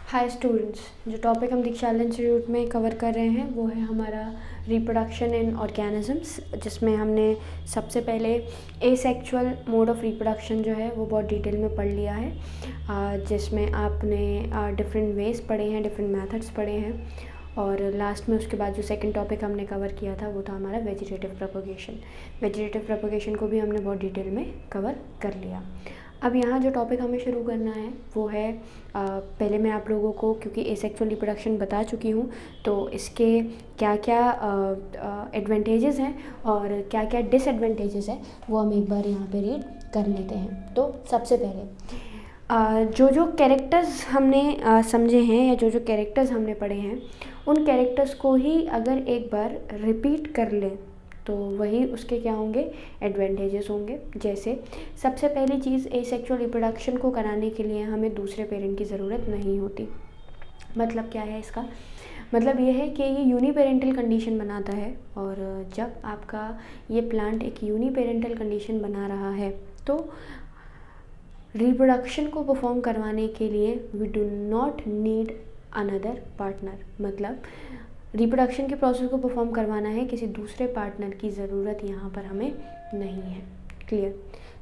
Hi students, जो topic हम दीक्षाला institute में कवर कर रहे हैं वो है हमारा रिप्रोडक्शन इन ऑर्गेनिजम्स, जिसमें हमने सबसे पहले एसेक्सुअल मोड ऑफ रिप्रोडक्शन जो है वो बहुत डिटेल में पढ़ लिया है, जिसमें आपने डिफरेंट वेज पढ़े हैं, डिफरेंट मेथड्स पढ़े हैं। और लास्ट में उसके बाद जो सेकंड टॉपिक हमने कवर किया था वो था हमारा वेजिटेटिव प्रोपगेशन। वेजिटेटिव प्रोपगेशन को भी हमने बहुत डिटेल में कवर कर लिया। अब यहाँ जो टॉपिक हमें शुरू करना है वो है, पहले मैं आप लोगों को, क्योंकि एसेक्सुअल रिप्रोडक्शन बता चुकी हूँ, तो इसके क्या क्या एडवांटेजेस हैं और क्या क्या डिसएडवांटेजेस हैं वो हम एक बार यहाँ पे रीड कर लेते हैं। तो सबसे पहले जो जो कैरेक्टर्स हमने समझे हैं या जो जो कैरेक्टर्स हमने पढ़े हैं, उन कैरेक्टर्स को ही अगर एक बार रिपीट कर लें तो वही उसके क्या होंगे, एडवांटेजेस होंगे। जैसे सबसे पहली चीज़, एसेक्सुअल रिप्रोडक्शन को कराने के लिए हमें दूसरे पेरेंट की ज़रूरत नहीं होती। मतलब क्या है इसका मतलब ये है कि ये यूनिपेरेंटल कंडीशन बनाता है, और जब आपका ये प्लांट एक यूनिपेरेंटल कंडीशन बना रहा है तो रिप्रोडक्शन को परफॉर्म करवाने के लिए we do not need another partner. मतलब रिप्रोडक्शन के प्रोसेस को परफॉर्म करवाना है, किसी दूसरे पार्टनर की ज़रूरत यहाँ पर हमें नहीं है। क्लियर?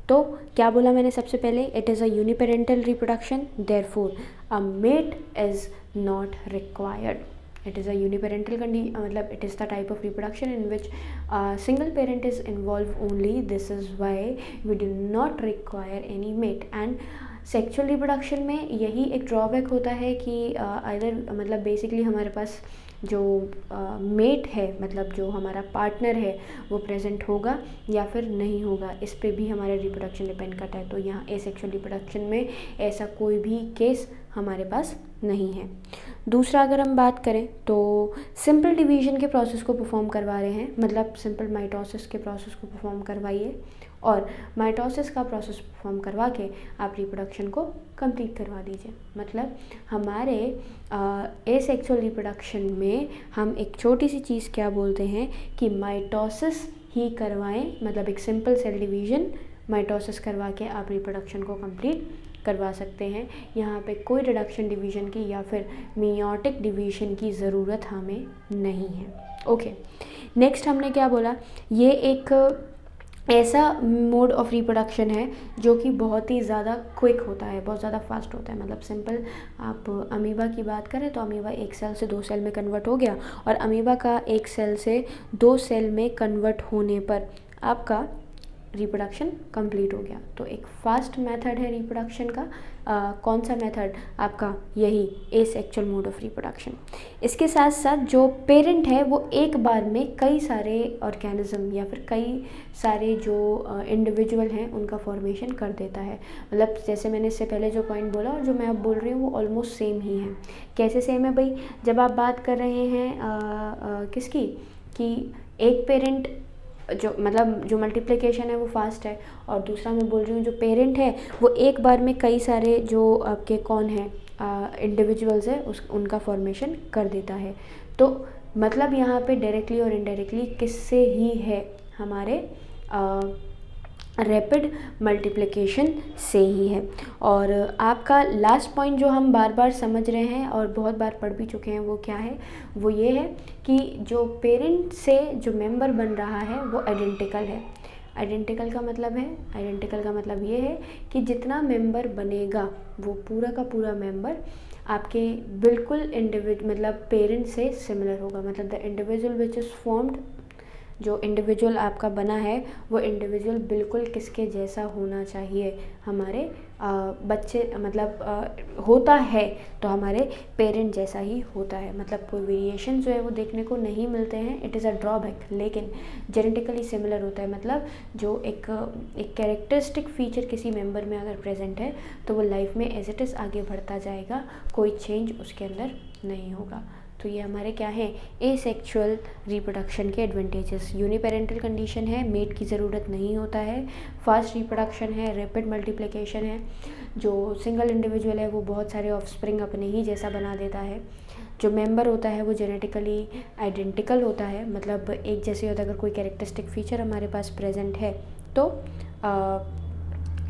तो क्या बोला मैंने सबसे पहले, it is a uniparental reproduction, therefore a mate is not required. It is a uniparental मतलब it is the type of reproduction in which a single parent is involved only. This is why we do not require any mate. And sexual reproduction में यही एक drawback होता है कि either मतलब basically हमारे पास जो मेट है, मतलब जो हमारा पार्टनर है, वो प्रेजेंट होगा या फिर नहीं होगा, इस पे भी हमारा रिप्रोडक्शन डिपेंड करता है। तो यहाँ एसेक्सुअल रिप्रोडक्शन में ऐसा कोई भी केस हमारे पास नहीं है। दूसरा अगर हम बात करें तो सिंपल डिवीजन के प्रोसेस को परफॉर्म करवा रहे हैं, मतलब सिंपल माइटोसिस के प्रोसेस को परफॉर्म करवाइए और माइटोसिस का प्रोसेस परफॉर्म करवा के आप रिप्रोडक्शन को कंप्लीट करवा दीजिए। मतलब हमारे एसेक्सुअल रिप्रोडक्शन में हम एक छोटी सी चीज़ क्या बोलते हैं कि माइटोसिस ही करवाएं, मतलब एक सिंपल सेल डिवीजन माइटोसिस करवा के आप रिप्रोडक्शन को कंप्लीट करवा सकते हैं। यहाँ पे कोई रिडक्शन डिवीजन की या फिर मियोटिक डिवीजन की ज़रूरत हमें नहीं है। ओके, नेक्स्ट हमने क्या बोला, ये एक ऐसा मोड ऑफ रिप्रोडक्शन है जो कि बहुत ही ज़्यादा क्विक होता है, बहुत ज़्यादा फास्ट होता है। मतलब सिंपल आप अमीबा की बात करें तो अमीबा एक सेल से 2 सेल में कन्वर्ट हो गया, और अमीबा का एक सेल से 2 सेल में कन्वर्ट होने पर आपका रिप्रोडक्शन कंप्लीट हो गया। तो एक फास्ट मेथड है रिप्रोडक्शन का। कौन सा मेथड? आपका यही एसेक्सुअल मोड ऑफ रिप्रोडक्शन। इसके साथ साथ जो पेरेंट है वो एक बार में कई सारे ऑर्गेनिज्म या फिर कई सारे जो इंडिविजुअल हैं उनका फॉर्मेशन कर देता है। मतलब जैसे मैंने इससे पहले जो पॉइंट बोला और जो मैं अब बोल रही हूँ वो ऑलमोस्ट सेम ही है। कैसे सेम है भाई? जब आप बात कर रहे हैं किसकी, कि एक पेरेंट जो मल्टीप्लिकेशन है वो फास्ट है, और दूसरा मैं बोल रही हूँ जो पेरेंट है वो एक बार में कई सारे जो आपके कौन है इंडिविजुअल्स है उनका फॉर्मेशन कर देता है। तो मतलब यहाँ पे डायरेक्टली और इनडायरेक्टली किससे ही है, हमारे रैपिड मल्टीप्लिकेशन से ही है। और आपका लास्ट पॉइंट जो हम बार बार समझ रहे हैं और बहुत बार पढ़ भी चुके हैं वो क्या है, वो ये है कि जो पेरेंट से जो मेंबर बन रहा है वो आइडेंटिकल है। आइडेंटिकल का मतलब ये है कि जितना मेंबर बनेगा वो पूरा का पूरा मेंबर आपके बिल्कुल मतलब पेरेंट से सिमिलर होगा। मतलब the individual which is formed, जो इंडिविजुअल आपका बना है वो इंडिविजुअल बिल्कुल किसके जैसा होना चाहिए, हमारे बच्चे मतलब होता है तो हमारे पेरेंट जैसा ही होता है। मतलब कोई वेरिएशन जो है वो देखने को नहीं मिलते हैं, इट इज़ अ ड्रॉबैक, लेकिन जेनेटिकली सिमिलर होता है। मतलब जो एक कैरेक्टरिस्टिक फीचर किसी मेंबर में अगर प्रेजेंट है तो वो लाइफ में एज इट इज़ आगे बढ़ता जाएगा, कोई चेंज उसके अंदर नहीं होगा। तो ये हमारे क्या है, एसेक्सुअल रिप्रोडक्शन के एडवांटेजेस। यूनिपेरेंटल कंडीशन है, मेट की ज़रूरत नहीं होता है, फास्ट रिप्रोडक्शन है, रैपिड मल्टीप्लिकेशन है, जो सिंगल इंडिविजुअल है वो बहुत सारे ऑफस्प्रिंग अपने ही जैसा बना देता है, जो मेंबर होता है वो जेनेटिकली आइडेंटिकल होता है, मतलब एक जैसे होता है। अगर कोई कैरेक्टरिस्टिक फीचर हमारे पास प्रेजेंट है तो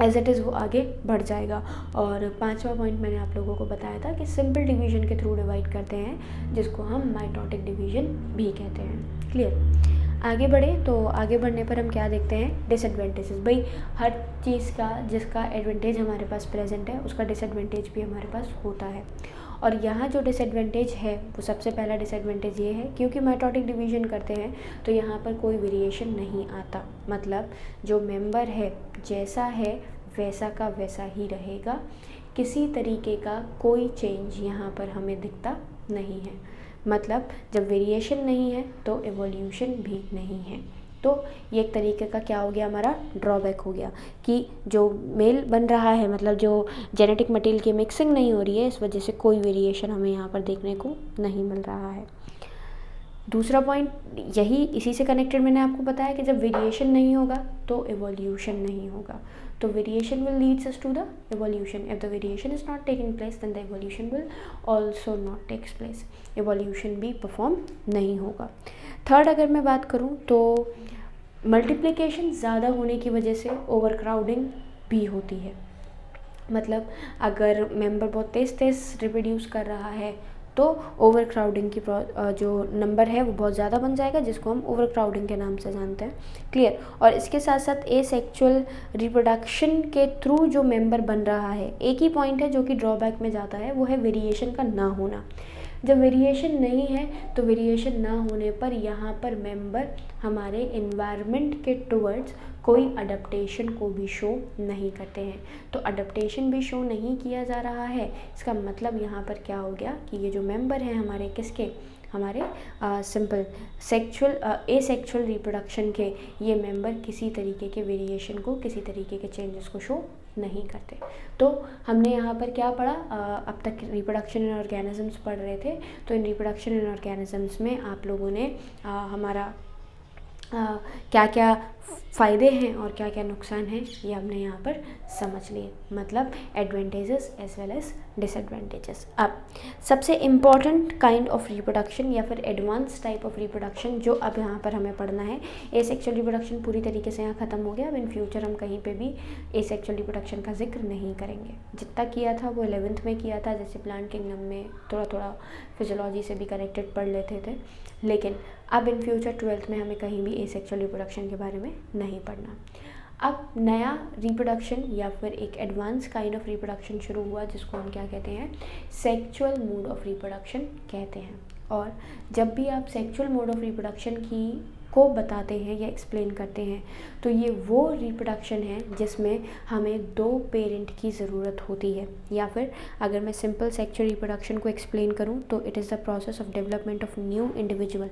एज इट इज़ वो आगे बढ़ जाएगा। और 5वां पॉइंट मैंने आप लोगों को बताया था कि सिंपल डिवीजन के थ्रू डिवाइड करते हैं, जिसको हम माइटोटिक डिवीजन भी कहते हैं। क्लियर। आगे बढ़े तो आगे बढ़ने पर हम क्या देखते हैं, डिसएडवांटेजेस। भाई हर चीज़ का जिसका एडवांटेज हमारे पास प्रेजेंट है उसका डिसएडवांटेज भी हमारे पास होता है। और यहाँ जो डिसएडवांटेज है वो सबसे पहला डिसएडवांटेज ये है, क्योंकि माइटोटिक डिवीजन करते हैं तो यहाँ पर कोई वेरिएशन नहीं आता। मतलब जो मेंबर है जैसा है वैसा का वैसा ही रहेगा, किसी तरीके का कोई चेंज यहाँ पर हमें दिखता नहीं है। मतलब जब वेरिएशन नहीं है तो एवोल्यूशन भी नहीं है। तो ये एक तरीके का क्या हो गया, हमारा ड्रॉबैक हो गया कि जो मेल बन रहा है, मतलब जो जेनेटिक मटेरियल की मिक्सिंग नहीं हो रही है, इस वजह से कोई वेरिएशन हमें यहाँ पर देखने को नहीं मिल रहा है। दूसरा पॉइंट यही इसी से कनेक्टेड मैंने आपको बताया कि जब वेरिएशन नहीं होगा तो एवोल्यूशन नहीं होगा। तो variation will leads us to the evolution. If the variation is not taking place then the evolution will also not takes place. Evolution भी परफॉर्म नहीं होगा। थर्ड अगर मैं बात करूँ तो मल्टीप्लिकेशन ज़्यादा होने की वजह से ओवरक्राउडिंग भी होती है। मतलब अगर मेंबर बहुत तेज़ रिप्रोड्यूस कर रहा है तो ओवर क्राउडिंग की जो नंबर है वो बहुत ज़्यादा बन जाएगा, जिसको हम ओवर क्राउडिंग के नाम से जानते हैं। क्लियर। और इसके साथ साथ एसेक्सुअल रिप्रोडक्शन के थ्रू जो मेंबर बन रहा है, एक ही पॉइंट है जो कि ड्रॉबैक में जाता है, वो है वेरिएशन का ना होना। जब वेरिएशन नहीं है तो वेरिएशन ना होने पर यहाँ पर मेंबर हमारे एनवायरनमेंट के टुवर्ड्स कोई अडप्टेशन को भी शो नहीं करते हैं। तो अडप्टेशन भी शो नहीं किया जा रहा है, इसका मतलब यहाँ पर क्या हो गया कि ये जो मेंबर हैं हमारे किसके, हमारे सिंपल सेक्सुअल एसेक्सुअल रिप्रोडक्शन के, ये मेंबर किसी तरीके के वेरिएशन को, किसी तरीके के चेंजेस को शो नहीं करते। तो हमने यहाँ पर क्या पढ़ा, अब तक रिप्रोडक्शन इन ऑर्गेनिजम्स पढ़ रहे थे। तो इन रिप्रोडक्शन इन ऑर्गेनिजम्स में आप लोगों ने हमारा क्या क्या फ़ायदे हैं और क्या क्या नुकसान हैं ये हमने यहाँ पर समझ लिए, मतलब advantages as well as disadvantages. अब सबसे इम्पॉर्टेंट काइंड ऑफ रिप्रोडक्शन या फिर एडवांस टाइप ऑफ रिप्रोडक्शन जो अब यहाँ पर हमें पढ़ना है, एसेक्सुअल रिप्रोडक्शन पूरी तरीके से यहाँ ख़त्म हो गया। अब इन फ्यूचर हम कहीं पे भी एसेक्सुअल रिप्रोडक्शन का जिक्र नहीं करेंगे। जितना किया था वो 11th में किया था, जैसे प्लांट किंगडम में थोड़ा थोड़ा फिजियोलॉजी से भी कनेक्टेड पढ़ लेते थे, लेकिन अब इन फ्यूचर 12th में हमें कहीं भी एसेक्सुअल रिप्रोडक्शन के बारे में नहीं पढ़ना। अब नया रिप्रोडक्शन या फिर एक एडवांस काइंड ऑफ रिप्रोडक्शन शुरू हुआ, जिसको हम क्या कहते हैं, सेक्सुअल मोड ऑफ रिप्रोडक्शन कहते हैं। और जब भी आप सेक्सुअल मोड ऑफ रिप्रोडक्शन को बताते हैं या एक्सप्लेन करते हैं, तो ये वो रिप्रोडक्शन है जिसमें हमें 2 पेरेंट की ज़रूरत होती है। या फिर अगर मैं सिंपल सेक्सुअल रिप्रोडक्शन को एक्सप्लेन करूँ तो it is the process of development of new individual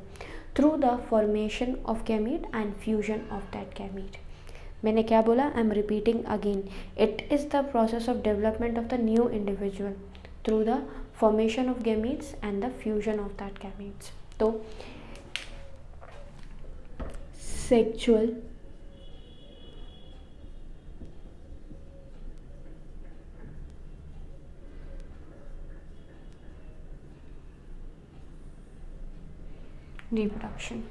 through the formation of gamete and fusion of that gamete. मैंने क्या बोला, I am repeating again, it is the process of development of the new individual through the formation of gametes and the fusion of that gametes. तो sexual reproduction,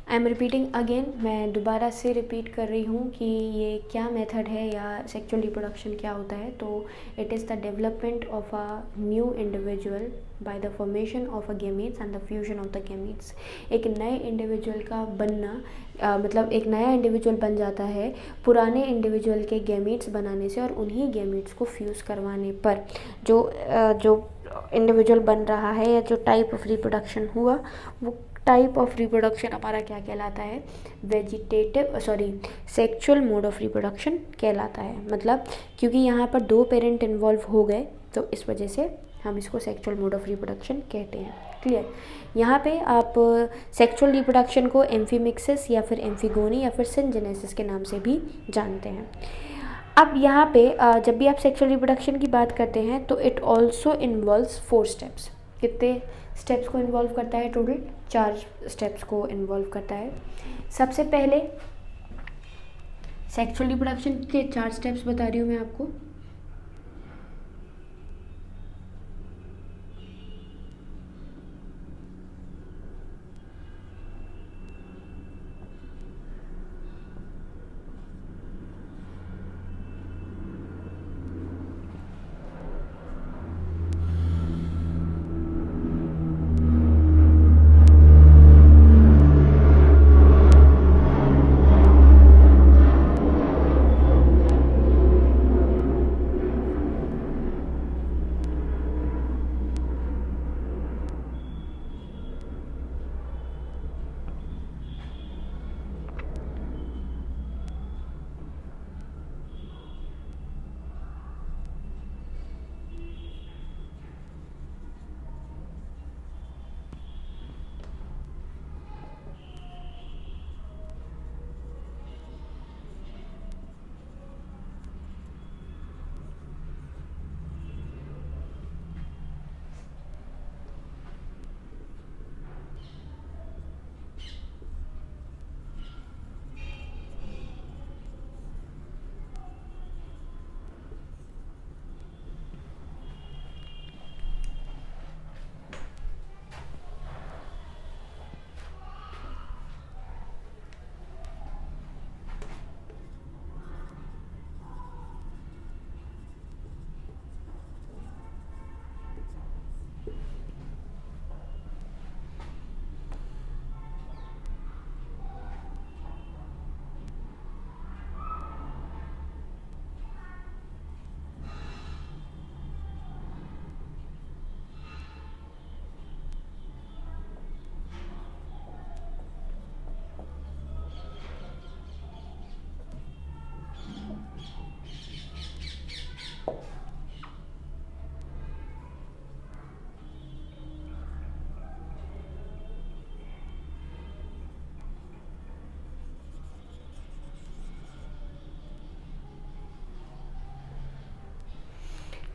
I am repeating again, मैं दोबारा से repeat कर रही हूँ कि ये क्या मेथड है या सेक्सुअल रिप्रोडक्शन क्या होता है। तो it is the development of a new individual by the formation of a gametes and the fusion of the gametes. एक नए इंडिविजुअल का बनना, मतलब एक नया इंडिविजुअल बन जाता है पुराने इंडिविजुअल के गैमीट्स बनाने से, और उन्हीं गैमीट्स को फ्यूज़ करवाने पर जो इंडिविजुअल बन रहा है या जो टाइप ऑफ रिप्रोडक्शन हुआ, वो टाइप ऑफ रिप्रोडक्शन हमारा क्या कहलाता है, सेक्सुअल मोड ऑफ रिप्रोडक्शन कहलाता है। मतलब क्योंकि यहाँ पर 2 पेरेंट इन्वॉल्व हो गए तो इस वजह से हम इसको सेक्सुअल मोड ऑफ रिप्रोडक्शन कहते हैं। क्लियर। यहाँ पे आप सेक्सुअल रिप्रोडक्शन को एम्फीमिक्सिस या फिर एम्फीगोनी या फिर सिनजेनेसिस के नाम से भी जानते हैं। अब यहाँ पे जब भी आप सेक्सुअल रिप्रोडक्शन की बात करते हैं तो इट ऑल्सो इन्वॉल्व्स 4 स्टेप्स। कितने स्टेप्स को इन्वॉल्व करता है, टोटल 4 स्टेप्स को इन्वॉल्व करता है। सबसे पहले सेक्सुअल रिप्रोडक्शन के 4 स्टेप्स बता रही हूँ मैं आपको।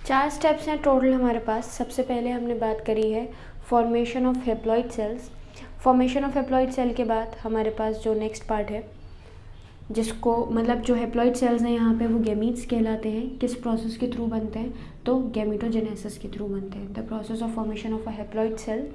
4 स्टेप्स हैं टोटल हमारे पास। सबसे पहले हमने बात करी है formation of haploid cells. Formation of haploid cell के बाद हमारे पास जो नेक्स्ट पार्ट है, जिसको मतलब जो हैप्लॉइड सेल्स हैं यहाँ पे वो गैमीट्स कहलाते हैं। किस प्रोसेस के थ्रू बनते हैं? तो गैमीटोजेनेसिस के थ्रू बनते हैं। The process of formation of a haploid cell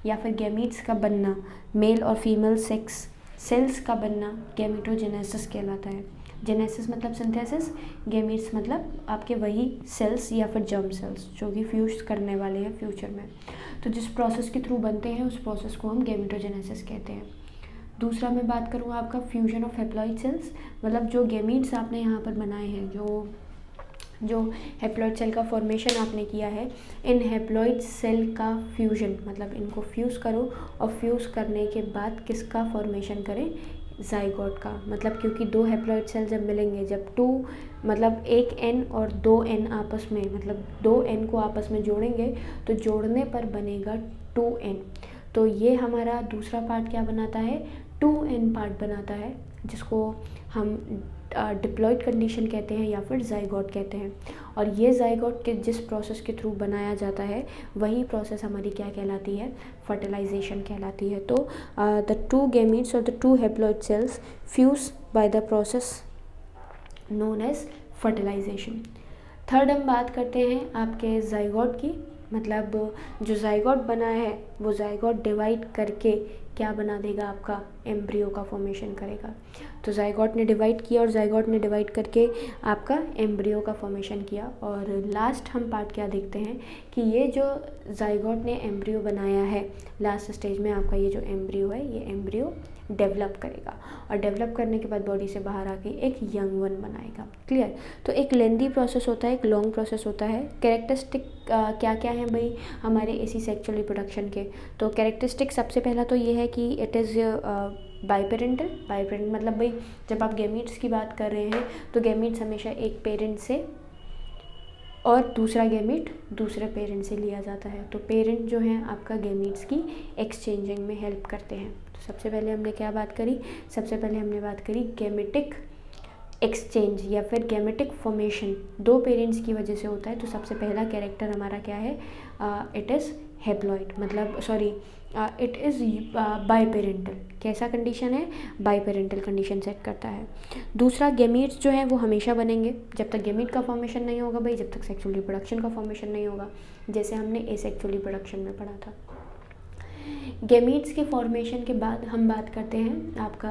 या फिर गैमीट्स का बनना, मेल और फीमेल सेक्स सेल्स का बनना गैमीटोजेनेसिस कहलाता है। जेनेसिस मतलब सिंथेसिस, गैमीट्स मतलब आपके वही सेल्स या फिर जर्म सेल्स जो कि फ्यूज करने वाले हैं फ्यूचर में। तो जिस प्रोसेस के थ्रू बनते हैं उस प्रोसेस को हम गैमीटोजेनेसिस कहते हैं। दूसरा मैं बात करूँ आपका फ्यूजन ऑफ हैप्लॉइड सेल्स, मतलब जो गैमीट्स आपने यहाँ पर बनाए हैं, जो हैप्लॉइड सेल का फॉर्मेशन आपने किया है, इन हैप्लॉइड सेल का फ्यूजन मतलब इनको फ्यूज़ करो और फ्यूज़ करने के बाद किसका फॉर्मेशन करें? जाइगोट का। मतलब क्योंकि 2 हैप्लॉइड सेल जब मिलेंगे, जब 2 मतलब एक एन और 2 एन आपस में मतलब 2 एन को आपस में जोड़ेंगे तो जोड़ने पर बनेगा 2n। तो ये हमारा दूसरा पार्ट क्या बनाता है? 2n पार्ट बनाता है, जिसको हम डिप्लॉयड कंडीशन कहते हैं या फिर जाइगोट कहते हैं। और ये जाइगोट के जिस प्रोसेस के थ्रू बनाया जाता है वही प्रोसेस हमारी क्या कहलाती है? फर्टिलाइजेशन कहलाती है। तो द 2 गैमीट्स और the 2 haploid cells fuse by the process known as fertilization. Third हम बात करते हैं आपके जाइगोट की। मतलब जो जाइगोट बना है वो जाइगोट डिवाइड करके क्या बना देगा? आपका एम्ब्रियो का फॉर्मेशन करेगा। तो जाइगोट ने डिवाइड किया और जाइगोट ने डिवाइड करके आपका एम्ब्रियो का फॉर्मेशन किया। और लास्ट हम पार्ट क्या देखते हैं कि ये जो जाइगोट ने एम्ब्रियो बनाया है, लास्ट स्टेज में आपका ये जो एम्ब्रियो है, ये एम्ब्रियो डेवलप करेगा और डेवलप करने के बाद बॉडी से बाहर आके एक यंग वन बनाएगा। क्लियर? तो एक लेंदी प्रोसेस होता है, एक लॉन्ग प्रोसेस होता है। कैरेक्टरिस्टिक क्या क्या हैं भाई हमारे इसी सेक्सुअल रिप्रोडक्शन के? तो कैरेक्टरिस्टिक सबसे पहला तो ये है कि इट इज़ बाइपेरेंटल मतलब भाई जब आप गैमीट्स की बात कर रहे हैं तो गैमीट्स हमेशा एक पेरेंट से और दूसरा गैमीट दूसरे पेरेंट से लिया जाता है। तो पेरेंट जो है आपका गैमीट्स की एक्सचेंजिंग में हेल्प करते हैं। तो सबसे पहले हमने क्या बात करी? सबसे पहले हमने बात करी गैमेटिक एक्सचेंज या फिर गैमेटिक फॉर्मेशन 2 पेरेंट्स की वजह से होता है। तो सबसे पहला कैरेक्टर हमारा क्या है? इट इज़ हैप्लॉइड मतलब सॉरी इट इज़ बाइपेरेंटल। कैसा कंडीशन है? बाइपेरेंटल कंडीशन सेट करता है। दूसरा गैमीट्स जो हैं वो हमेशा बनेंगे जब तक गैमीट का फॉर्मेशन नहीं होगा भाई, जब तक सेक्सुअल रिप्रोडक्शन का फॉर्मेशन नहीं होगा, जैसे हमने एसेक्सुअल रिप्रोडक्शन में पढ़ा था। गैमीट्स के फॉर्मेशन के बाद हम बात करते हैं आपका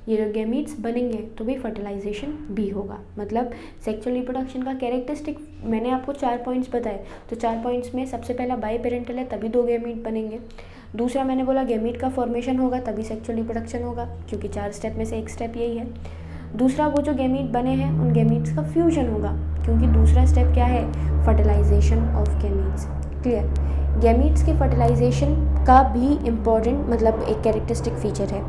ये जो गैमीट्स बनेंगे तो भी फर्टिलाइजेशन भी होगा। मतलब सेक्सुअल रिप्रोडक्शन का कैरेक्टरिस्टिक मैंने आपको 4 पॉइंट्स बताए। तो 4 पॉइंट्स में सबसे पहला बाई पेरेंटल है तभी 2 गैमीट बनेंगे। दूसरा मैंने बोला गैमीट का फॉर्मेशन होगा तभी सेक्सुअल रिप्रोडक्शन होगा, क्योंकि 4 स्टेप में से एक स्टेप यही है। दूसरा वो जो गैमीट बने हैं उन गैमीट्स का फ्यूजन होगा, क्योंकि दूसरा स्टेप क्या है? Fertilization of gametes. Clear? Gametes के फर्टिलाइजेशन का भी इम्पॉर्टेंट मतलब एक कैरेक्टरिस्टिक फीचर है।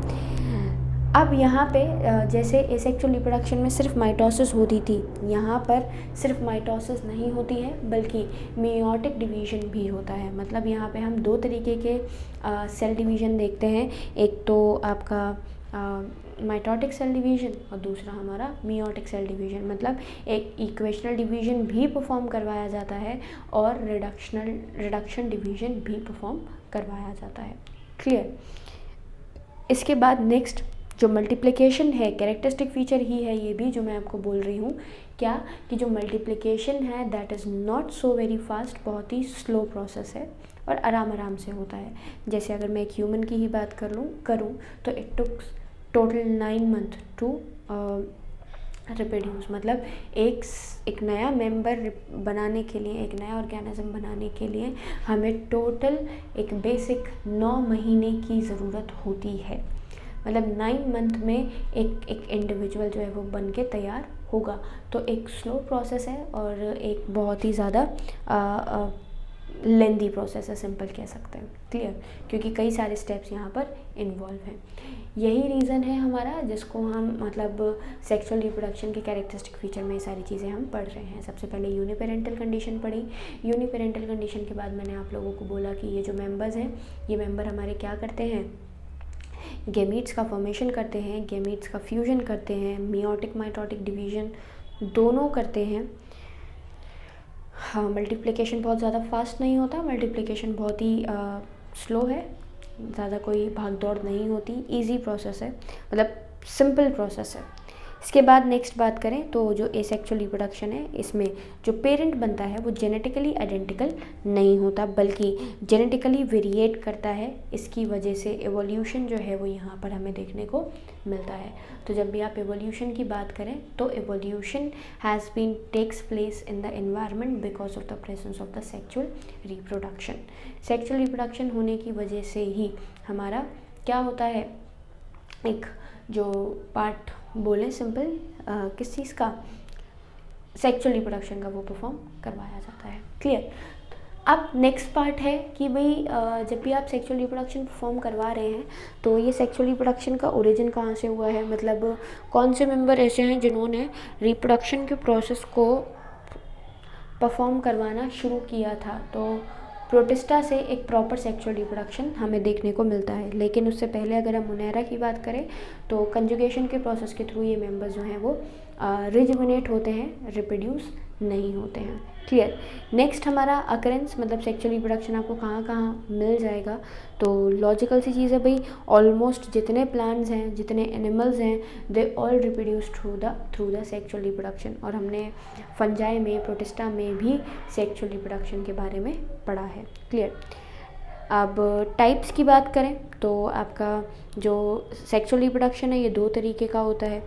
अब यहाँ पे जैसे एसेक्सुअल रिप्रोडक्शन में सिर्फ माइटोसिस होती थी, यहाँ पर सिर्फ माइटोसिस नहीं होती है बल्कि मेयोटिक डिवीजन भी होता है। मतलब यहाँ पे हम 2 तरीके के सेल डिवीजन देखते हैं। एक तो आपका माइटोटिक सेल डिवीजन और दूसरा हमारा मेयोटिक सेल डिवीजन। मतलब एक इक्वेशनल डिवीजन भी परफॉर्म करवाया जाता है और रिडक्शन डिवीजन भी परफॉर्म करवाया जाता है। क्लियर? इसके बाद नेक्स्ट जो मल्टीप्लिकेशन है, कैरेक्टरिस्टिक फीचर ही है ये भी जो मैं आपको बोल रही हूँ, क्या कि जो मल्टीप्लिकेशन है that is not so very fast, बहुत ही स्लो प्रोसेस है और आराम से होता है। जैसे अगर मैं एक ह्यूमन की ही बात करूँ तो it took total 9 month to reproduce. मतलब एक नया मेंबर बनाने के लिए, एक नया ऑर्गेनिज्म बनाने के लिए हमें टोटल एक बेसिक 9 महीने की ज़रूरत होती है। मतलब 9 मंथ में एक इंडिविजुअल जो है वो बन के तैयार होगा। तो एक स्लो प्रोसेस है और एक बहुत ही ज़्यादा लेंदी प्रोसेस है, सिंपल कह सकते हैं। क्लियर? क्योंकि कई सारे स्टेप्स यहाँ पर इन्वॉल्व हैं। यही रीज़न है हमारा जिसको हम मतलब सेक्सुअल रिप्रोडक्शन के कैरेक्टरिस्टिक फीचर में ये सारी चीज़ें हम पढ़ रहे हैं। सबसे पहले यूनिपेरेंटल कंडीशन पढ़ी। यूनिपेरेंटल कंडीशन के बाद मैंने आप लोगों को बोला कि ये जो मेंबर्स हैं ये मेंबर हमारे क्या करते हैं? गैमीट्स का फॉर्मेशन करते हैं, गैमीट्स का फ्यूजन करते हैं, मेयोटिक माइटोटिक डिवीजन दोनों करते हैं। हाँ, मल्टीप्लिकेशन बहुत ज़्यादा फास्ट नहीं होता, मल्टीप्लिकेशन बहुत ही स्लो है, ज़्यादा कोई भाग दौड़ नहीं होती, इजी प्रोसेस है, मतलब सिंपल प्रोसेस है। इसके बाद नेक्स्ट बात करें तो जो एसेक्सुअल रिप्रोडक्शन है, इसमें जो पेरेंट बनता है वो जेनेटिकली आइडेंटिकल नहीं होता, बल्कि जेनेटिकली वेरिएट करता है। इसकी वजह से एवोल्यूशन जो है वो यहाँ पर हमें देखने को मिलता है। तो जब भी आप एवोल्यूशन की बात करें तो evolution has been takes place in the environment because of the presence of the sexual reproduction. Sexual reproduction होने की वजह से ही हमारा क्या होता है, एक जो पार्ट बोले सिंपल किस चीज़ का, सेक्सुअल रिप्रोडक्शन का, वो परफॉर्म करवाया जाता है। क्लियर। अब नेक्स्ट पार्ट है कि भाई जब भी आप सेक्सुअल रिप्रोडक्शन परफॉर्म करवा रहे हैं तो ये सेक्सुअल रिप्रोडक्शन का ओरिजिन कहाँ से हुआ है, मतलब कौन से मेंबर ऐसे हैं जिन्होंने रिप्रोडक्शन के प्रोसेस को परफॉर्म करवाना शुरू किया था। तो प्रोटिस्टा से एक प्रॉपर सेक्सुअल रिप्रोडक्शन हमें देखने को मिलता है। लेकिन उससे पहले अगर हम मोनेरा की बात करें तो कंजुगेशन के प्रोसेस के थ्रू ये मेंबर्स जो हैं वो रिजुविनेट होते हैं, रिप्रोड्यूस नहीं होते हैं। क्लियर। नेक्स्ट हमारा अकरेंस, मतलब सेक्सुअल रिप्रोडक्शन आपको कहाँ कहाँ मिल जाएगा, तो लॉजिकल सी चीज़ है भाई, ऑलमोस्ट जितने प्लांट्स हैं, जितने एनिमल्स हैं, they all reproduce through the sexual reproduction. और हमने फंजाई में, प्रोटिस्टा में भी सेक्सुअल रिप्रोडक्शन के बारे में पढ़ा है। क्लियर। अब टाइप्स की बात करें तो आपका जो सेक्सुअल रिप्रोडक्शन है ये दो तरीके का होता है,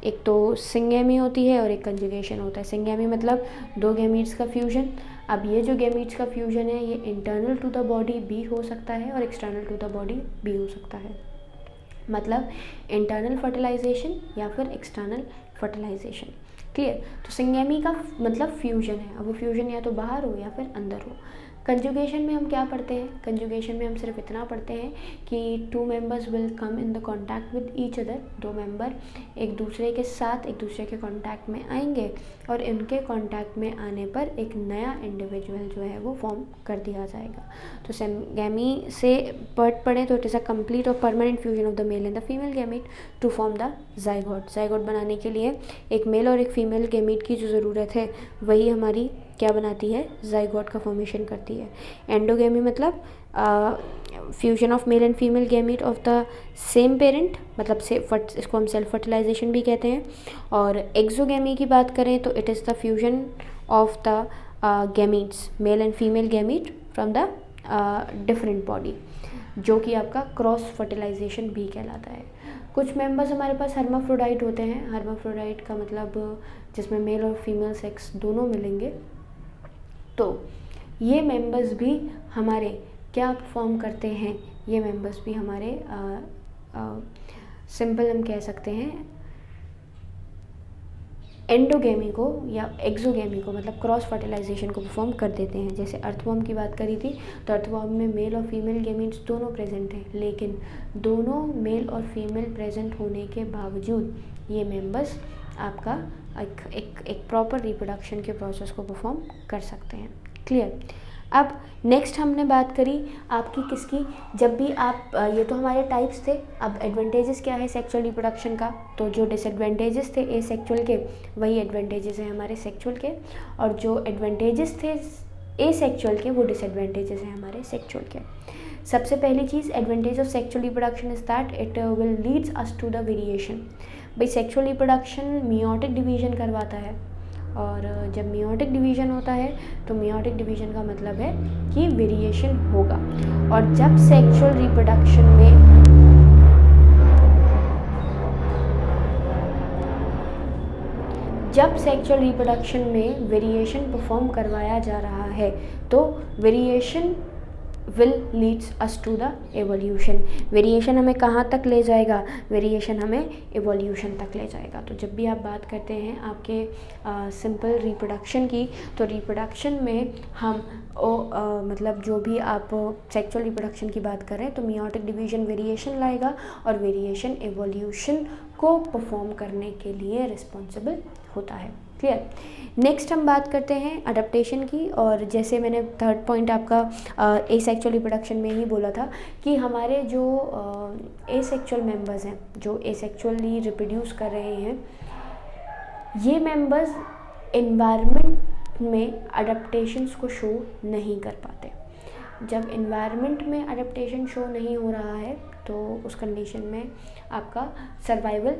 एक तो सिंगेमी होती है और एक कंजुगेशन होता है। सिंगेमी मतलब दो गैमीट्स का फ्यूजन। अब ये जो गैमीट्स का फ्यूजन है ये इंटरनल टू द बॉडी भी हो सकता है और एक्सटर्नल टू द बॉडी भी हो सकता है, मतलब इंटरनल फर्टिलाइजेशन या फिर एक्सटर्नल फर्टिलाइजेशन। क्लियर। तो सिंगेमी का मतलब फ्यूजन है, अब वो फ्यूजन या तो बाहर हो या फिर अंदर हो। कंजुगेशन में हम क्या पढ़ते हैं, कंजुगेशन में हम सिर्फ इतना पढ़ते हैं कि two members will come in the contact with each other, दो मेंबर एक दूसरे के साथ एक दूसरे के कांटेक्ट में आएंगे और इनके कांटेक्ट में आने पर एक नया इंडिविजुअल जो है वो फॉर्म कर दिया जाएगा। तो सिंगेमी से पढ़ें तो इट इज़ अ कंप्लीट और permanent fusion of the male and the female gamete to form the zygote. Zygote बनाने के लिए एक मेल और एक फीमेल गैमीट की जो ज़रूरत है वही हमारी क्या बनाती है, जाइगोट का फॉर्मेशन करती है। एंडोगेमी मतलब fusion of male and female gamete of the same parent, मतलब इसको हम सेल्फ फर्टिलाइजेशन भी कहते हैं। और एक्सोगेमी की बात करें तो it is the fusion of the gametes, male and female gamete from the different body, जो कि आपका क्रॉस फर्टिलाइजेशन भी कहलाता है। कुछ मेंबर्स हमारे पास हर्माफ्रोडाइट होते हैं। हर्माफ्रोडाइट का मतलब जिसमें मेल और फीमेल सेक्स दोनों मिलेंगे। तो ये मेंबर्स भी हमारे क्या परफॉर्म करते हैं, ये मेंबर्स भी हमारे सिंपल हम कह सकते हैं एंडोगेमी को या एक्सोगेमी को, मतलब क्रॉस फर्टिलाइजेशन को परफॉर्म कर देते हैं। जैसे अर्थवॉर्म की बात करी थी तो अर्थवॉर्म में मेल और फीमेल गैमीट्स दोनों प्रेजेंट हैं, लेकिन दोनों मेल और फीमेल प्रेजेंट होने के बावजूद ये मेंबर्स आपका एक प्रॉपर रिप्रोडक्शन के प्रोसेस को परफॉर्म कर सकते हैं। क्लियर। अब नेक्स्ट हमने बात करी आपकी किसकी, जब भी आप ये तो हमारे टाइप्स थे। अब एडवांटेजेस क्या है सेक्सुअल रिप्रोडक्शन का, तो जो डिसएडवांटेजेस थे ए सेक्सुअल के वही एडवांटेजेस हैं हमारे सेक्सुअल के, और जो एडवांटेजेस थे ए सेक्सुअल के वो डिसएडवांटेजेस हैं हमारे सेक्सुअल के। सबसे पहली चीज़, advantage of sexual reproduction is that it will leads us to the variation. भाई सेक्सुअल रिप्रोडक्शन मियोटिक डिवीजन करवाता है, और जब मियोटिक डिवीजन होता है तो मियोटिक डिवीजन का मतलब है कि वेरिएशन होगा। और जब सेक्सुअल रिप्रोडक्शन में वेरिएशन परफॉर्म करवाया जा रहा है तो variation will leads us to the evolution. Variation हमें कहाँ तक ले जाएगा, वेरिएशन हमें एवोल्यूशन तक ले जाएगा। तो जब भी आप बात करते हैं आपके सिंपल रिप्रोडक्शन की, तो रिप्रोडक्शन में हम मतलब जो भी आप सेक्सुअल रिप्रोडक्शन की बात करें तो मियोटिक डिवीजन वेरिएशन लाएगा और वेरिएशन एवोल्यूशन को परफॉर्म करने के लिए रिस्पॉन्सिबल होता है। क्लियर। नेक्स्ट हम बात करते हैं अडेप्टेशन की, और जैसे मैंने थर्ड पॉइंट आपका एसेक्सुअल रिप्रोडक्शन में ही बोला था कि हमारे जो एसेक्सुअल मेंबर्स हैं, जो एसेक्सुअली रिप्रोड्यूस कर रहे हैं, ये मेंबर्स एनवायरनमेंट में अडेप्टेशंस को शो नहीं कर पाते। जब इन्वायरमेंट में अडेप्टेशन शो नहीं हो रहा है तो उस कंडीशन में आपका सर्वाइवल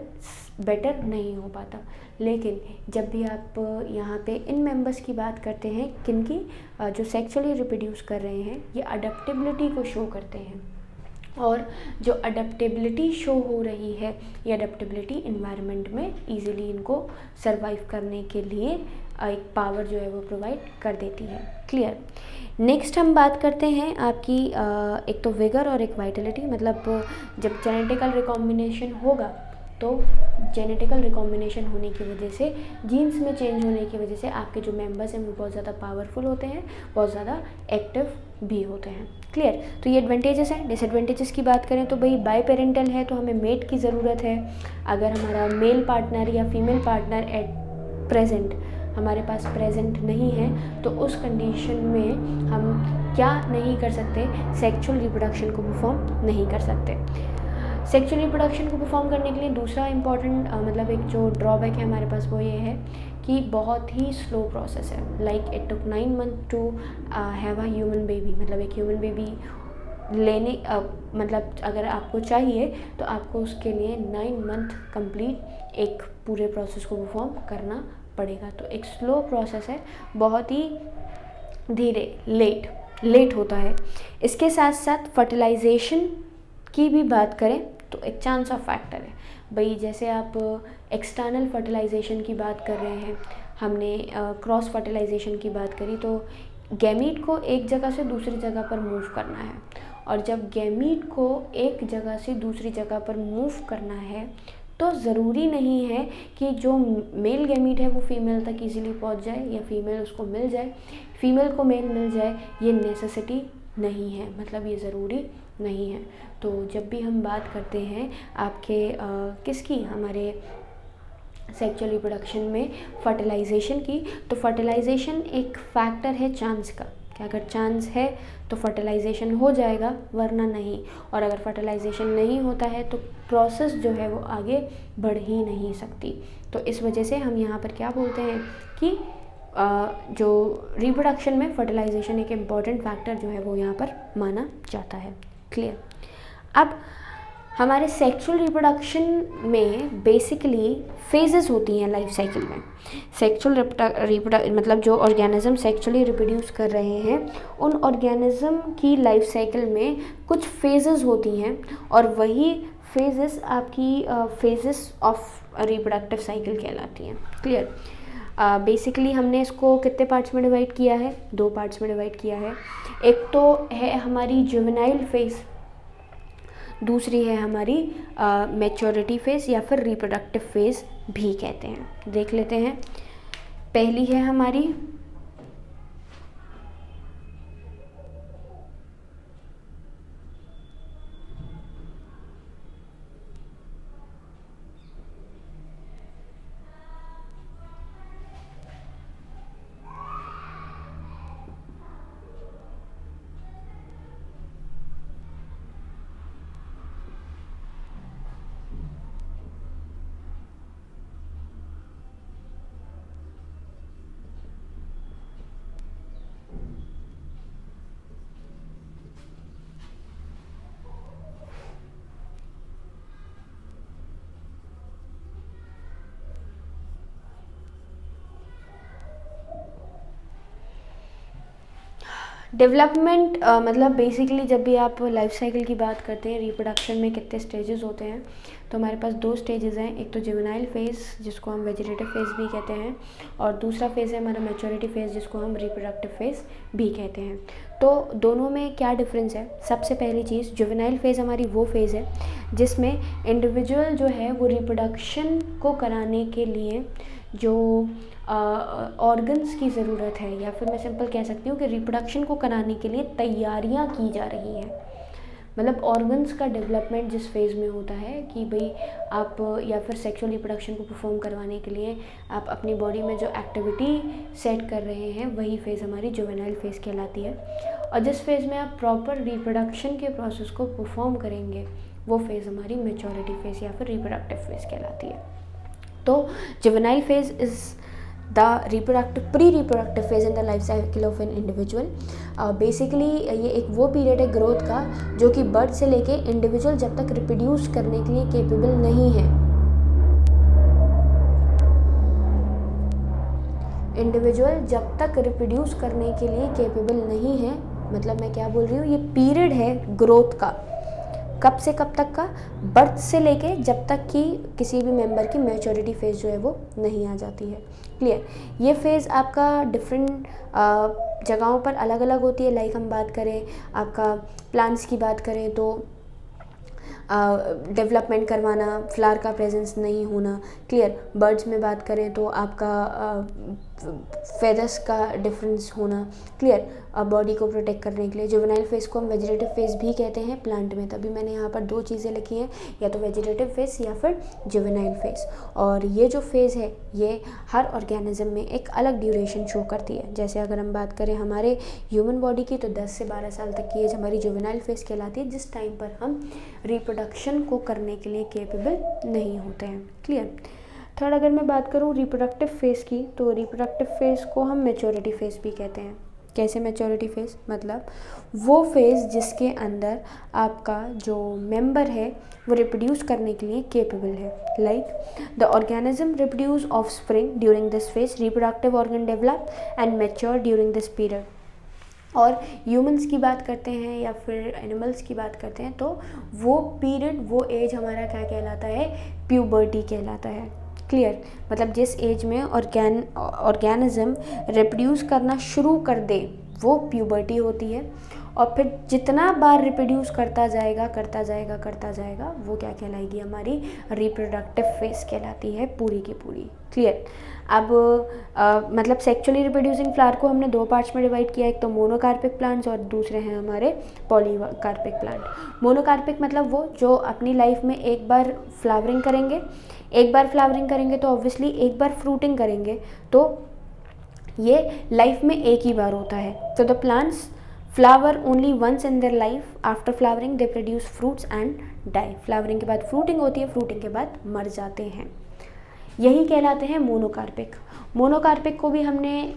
बेटर नहीं हो पाता। लेकिन जब भी आप यहाँ पे इन मेंबर्स की बात करते हैं, किनकी, जो सेक्सुअली रिप्रोड्यूस कर रहे हैं, ये अडेप्टेबिलिटी को शो करते हैं। और जो अडेप्टेबिलिटी शो हो रही है, ये अडेप्टेबिलिटी इन्वायरमेंट में इजीली इनको सर्वाइव करने के लिए एक पावर जो है वो प्रोवाइड कर देती है। क्लियर। नेक्स्ट हम बात करते हैं आपकी एक तो विगर और एक वाइटलिटी। मतलब जब जेनेटिकल रिकॉम्बिनेशन होगा तो जेनेटिकल रिकॉम्बिनेशन होने की वजह से, जीन्स में चेंज होने की वजह से आपके जो मेंबर्स हैं वो बहुत ज़्यादा पावरफुल होते हैं, बहुत ज़्यादा एक्टिव भी होते हैं। क्लियर। तो ये एडवांटेजेस हैं। डिसएडवांटेजेस की बात करें तो भाई बाई पेरेंटल है तो हमें मेट की ज़रूरत है। अगर हमारा मेल पार्टनर या फीमेल पार्टनर एट प्रेजेंट हमारे पास प्रेजेंट नहीं है तो उस कंडीशन में हम क्या नहीं कर सकते, सेक्सुअल रिप्रोडक्शन को परफॉर्म नहीं कर सकते। सेक्सुअल रिप्रोडक्शन को परफॉर्म करने के लिए दूसरा इम्पॉर्टेंट मतलब एक जो ड्रॉबैक है हमारे पास वो ये है कि बहुत ही स्लो प्रोसेस है। Like it took 9 month to have a human baby. मतलब एक ह्यूमन बेबी लेने मतलब अगर आपको चाहिए तो आपको उसके लिए 9 मंथ कंप्लीट एक पूरे प्रोसेस को परफॉर्म करना पड़ेगा। तो एक स्लो प्रोसेस है, बहुत ही धीरे लेट होता है। इसके साथ साथ फर्टिलाइजेशन की भी बात करें तो एक चांस ऑफ फैक्टर है। भाई जैसे आप एक्सटर्नल फर्टिलाइजेशन की बात कर रहे हैं, हमने क्रॉस फर्टिलाइजेशन की बात करी, तो गैमीट को एक जगह से दूसरी जगह पर मूव करना है। और जब गैमीट को एक जगह से दूसरी जगह पर मूव करना है तो ज़रूरी नहीं है कि जो मेल गैमीट है वो फीमेल तक इजीली पहुंच जाए या फीमेल उसको मिल जाए, फीमेल को मेल मिल जाए, ये नेसेसिटी नहीं है, मतलब ये ज़रूरी नहीं है। तो जब भी हम बात करते हैं आपके किसकी, हमारे सेक्सुअल रिप्रोडक्शन में फर्टिलाइजेशन की, तो फर्टिलाइजेशन एक फैक्टर है चांस का, कि अगर चांस है तो फर्टिलाइजेशन हो जाएगा वरना नहीं। और अगर फर्टिलाइजेशन नहीं होता है तो प्रोसेस जो है वो आगे बढ़ ही नहीं सकती। तो इस वजह से हम यहाँ पर क्या बोलते हैं कि जो रिप्रोडक्शन में फर्टिलाइजेशन एक इम्पॉर्टेंट फैक्टर जो है वो यहाँ पर माना जाता है। क्लियर। अब हमारे सेक्सुअल रिप्रोडक्शन में बेसिकली फेजेस होती हैं लाइफ साइकिल में। सेक्सुअल मतलब जो ऑर्गेनिज्म सेक्सुअली रिप्रोड्यूस कर रहे हैं उन ऑर्गेनिज्म की लाइफ साइकिल में कुछ फेजेस होती हैं और वही फेजेस आपकी फेजेस ऑफ रिप्रोडक्टिव साइकिल कहलाती हैं। क्लियर। बेसिकली हमने इसको कितने पार्ट्स में डिवाइड किया है, 2 पार्ट्स में डिवाइड किया है। एक तो है हमारी जुवेनाइल फेज, दूसरी है हमारी मैच्योरिटी फेज या फिर रिप्रोडक्टिव फेज भी कहते हैं। देख लेते हैं। पहली है हमारी डेवलपमेंट। मतलब बेसिकली जब भी आप लाइफ साइकिल की बात करते हैं, रिप्रोडक्शन में कितने स्टेजेस होते हैं, तो हमारे पास 2 स्टेजेस हैं। एक तो जुवेनाइल फेज़ जिसको हम वेजिटेटिव फेज़ भी कहते हैं, और दूसरा फेज़ है हमारा मैच्योरिटी फेज़ जिसको हम रिप्रोडक्टिव फेज़ भी कहते हैं। तो दोनों में क्या डिफरेंस है? सबसे पहली चीज़, जुवेनाइल फेज़ हमारी वो फेज़ है जिसमें इंडिविजुअल जो है वो रिप्रोडक्शन को कराने के लिए जो ऑर्गन्स की ज़रूरत है, या फिर मैं सिंपल कह सकती हूँ कि रिप्रोडक्शन को कराने के लिए तैयारियाँ की जा रही हैं। मतलब ऑर्गन्स का डेवलपमेंट जिस फेज़ में होता है कि भाई आप या फिर सेक्सुअल रिप्रोडक्शन को परफॉर्म करवाने के लिए आप अपनी बॉडी में जो एक्टिविटी सेट कर रहे हैं, वही फेज़ हमारी जुवेनाइल फेज़ कहलाती है। और जिस फेज़ में आप प्रॉपर रिप्रोडक्शन के प्रोसेस को परफॉर्म करेंगे वो फेज़ हमारी मैच्योरिटी फेज़ या फिर रिप्रोडक्टिव फेज़ कहलाती है। तो juvenile phase is pre reproductive phase in the life cycle of an individual. Basically ये एक वो पीरियड है ग्रोथ का जो कि बर्थ से लेके इंडिविजुअल जब तक रिप्रोड्यूस करने के लिए केपेबल नहीं है, इंडिविजुअल जब तक रिप्रोड्यूस करने के लिए केपेबल नहीं है, मतलब मैं क्या बोल रही हूँ, ये पीरियड है ग्रोथ का। कब से कब तक का? बर्थ से लेके जब तक कि किसी भी मेंबर की मैच्योरिटी फेज़ जो है वो नहीं आ जाती है। क्लियर? ये फेज़ आपका डिफरेंट जगहों पर अलग अलग होती है। लाइक हम बात करें आपका प्लांट्स की बात करें तो डेवलपमेंट करवाना, फ्लावर का प्रेजेंस नहीं होना। क्लियर? बर्ड्स में बात करें तो आपका फेदर्स का डिफरेंस होना। क्लियर? बॉडी को प्रोटेक्ट करने के लिए। जुवेनाइल फेज़ को हम वेजिटेटिव फेज़ भी कहते हैं प्लांट में, तभी मैंने यहाँ पर दो चीज़ें लिखी हैं, या तो वेजिटेटिव फेज़ या फिर जुवेनाइल फेज़। और ये जो फेज़ है ये हर ऑर्गेनिज्म में एक अलग ड्यूरेशन शो करती है। जैसे अगर हम बात करें हमारे ह्यूमन बॉडी की तो 10 से 12 साल तक की एज हमारी जुवेनाइल फेज़ कहलाती है, जिस टाइम पर हम रिप्रोडक्शन को करने के लिए केपेबल नहीं होते हैं। क्लियर? थर्ड, अगर मैं बात करूँ रिप्रोडक्टिव फेज़ की, तो रिप्रोडक्टिव फेज़ को हम मैच्योरिटी फेज़ भी कहते हैं। कैसे मैच्योरिटी फेज़? मतलब वो फेज़ जिसके अंदर आपका जो मेंबर है वो रिप्रोड्यूस करने के लिए केपेबल है। Like the organism reproduce offspring during this phase, reproductive organ develop and mature during this period. और ह्यूमंस की बात करते हैं या फिर एनिमल्स की बात करते हैं तो वो पीरियड, वो एज हमारा क्या कहलाता है? प्यूबर्टी कहलाता है। क्लियर? मतलब जिस एज में ऑर्गेनिज्म रिप्रोड्यूस करना शुरू कर दे वो प्यूबर्टी होती है, और फिर जितना बार रिप्रोड्यूस करता जाएगा वो क्या कहलाएगी? हमारी रिप्रोडक्टिव फेज कहलाती है पूरी की पूरी। क्लियर? अब मतलब सेक्चुअली रिप्रोड्यूसिंग फ्लावर को हमने दो पार्ट्स में डिवाइड किया, एक तो मोनोकार्पिक प्लांट्स और दूसरे हैं हमारे पॉलीकार्पिक प्लांट। मोनोकार्पिक मतलब वो जो अपनी लाइफ में एक बार फ्लावरिंग करेंगे तो ऑब्वियसली एक बार फ्रूटिंग करेंगे, तो ये लाइफ में एक ही बार होता है। तो the plants flower only once in their life, after flowering they produce fruits and die. Flowering के बाद फ्रूटिंग होती है, फ्रूटिंग के बाद मर जाते हैं, यही कहलाते हैं मोनोकार्पिक। मोनोकार्पिक को भी हमने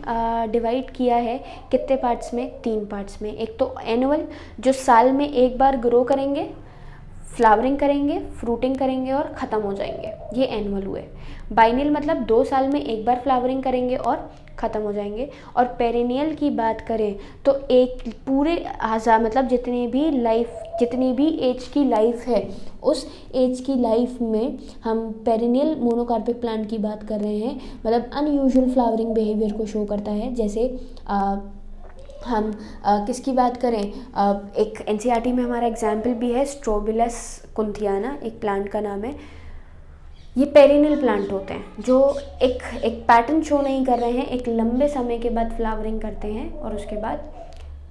डिवाइड किया है कितने पार्ट्स में? 3 पार्ट्स में। एक तो एनुअल जो साल में एक बार ग्रो करेंगे, फ्लावरिंग करेंगे, फ्रूटिंग करेंगे और ख़त्म हो जाएंगे, ये एनुअल हुए। बाइनियल मतलब 2 साल में एक बार फ्लावरिंग करेंगे और ख़त्म हो जाएंगे। और पेरिनियल की बात करें तो एक पूरे मतलब जितनी भी एज की लाइफ है उस एज की लाइफ में हम पेरिनियल मोनोकार्पिक प्लांट की बात कर रहे हैं। मतलब अनयूजुअल फ्लावरिंग बिहेवियर को शो करता है। जैसे हम किसकी बात करें? एक एनसीईआरटी में हमारा एग्जाम्पल भी है, स्ट्रोबिलस कुंथियाना एक प्लांट का नाम है। ये पेरिनियल प्लांट होते हैं जो एक पैटर्न शो नहीं कर रहे हैं, एक लंबे समय के बाद फ्लावरिंग करते हैं और उसके बाद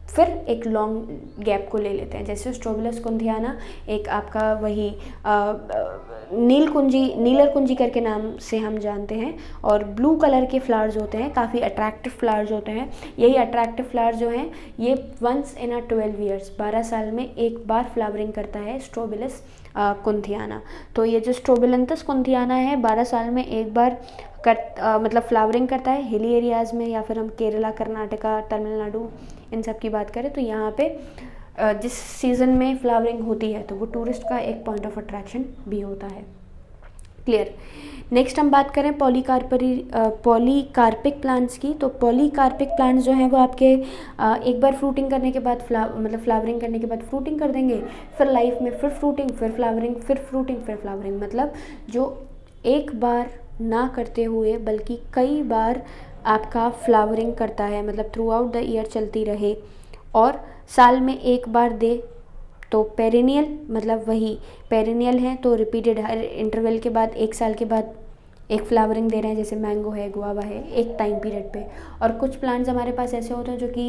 फिर एक लॉन्ग गैप को ले लेते हैं। जैसे स्ट्रोबिलस कुंथियाना एक आपका वही नीलर कुंजी करके नाम से हम जानते हैं, और ब्लू कलर के फ्लावर्स होते हैं, काफ़ी अट्रैक्टिव फ्लावर्स होते हैं। यही अट्रैक्टिव फ्लावर्स जो हैं ये वंस इन 12 ईयर्स 12 साल में एक बार फ्लावरिंग करता है स्ट्रोबिलस कुंथियाना। तो ये जो स्ट्रोबिलंथस कुंथियाना है 12 साल में एक बार मतलब फ्लावरिंग करता है हिली एरियाज़ में, या फिर हम केरला, कर्नाटका, तमिलनाडु इन सब की बात करें तो यहाँ पे जिस सीज़न में फ्लावरिंग होती है तो वो टूरिस्ट का एक पॉइंट ऑफ अट्रैक्शन भी होता है। क्लियर? नेक्स्ट हम बात करें पॉलीकार्पिक प्लांट्स की। तो पॉलीकार्पिक प्लांट्स जो हैं वो आपके एक बार फ्रूटिंग करने के बाद फ्लावरिंग करने के बाद फ्रूटिंग कर देंगे, फिर लाइफ में फिर फ्रूटिंग, फिर फ्लावरिंग, फिर फ्रूटिंग, फिर फ्लावरिंग। मतलब जो एक बार ना करते हुए बल्कि कई बार आपका फ्लावरिंग करता है, मतलब थ्रू आउट द ईयर चलती रहे और साल में एक बार दे, तो पेरिनियल मतलब वही पेरिनियल है तो रिपीटेड हर इंटरवल के बाद एक साल के बाद एक फ्लावरिंग दे रहे हैं, जैसे मैंगो है, गुआवा है, एक टाइम पीरियड पे। और कुछ प्लांट्स हमारे पास ऐसे होते हैं जो कि